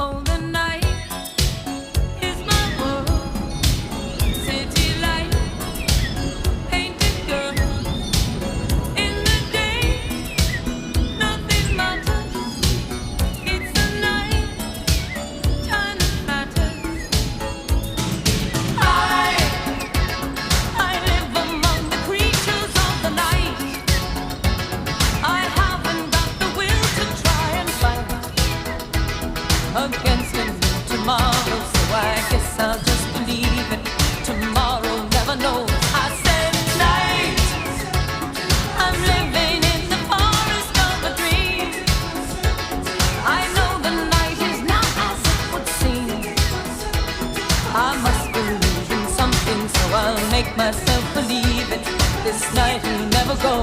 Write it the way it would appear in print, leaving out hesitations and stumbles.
Oh, the night is my world. City light, painted girl. In the day, nothing matters. It's the night, time that matters. I live among the creatures of the night. I haven't got the will to try and fight against a new tomorrow, so I guess I'll just believe it. Tomorrow never knows. I said night. I'm living in the forest of a dream. I know the night is not as it would seem. I must believe in something, so I'll make myself believe it. This night will never go.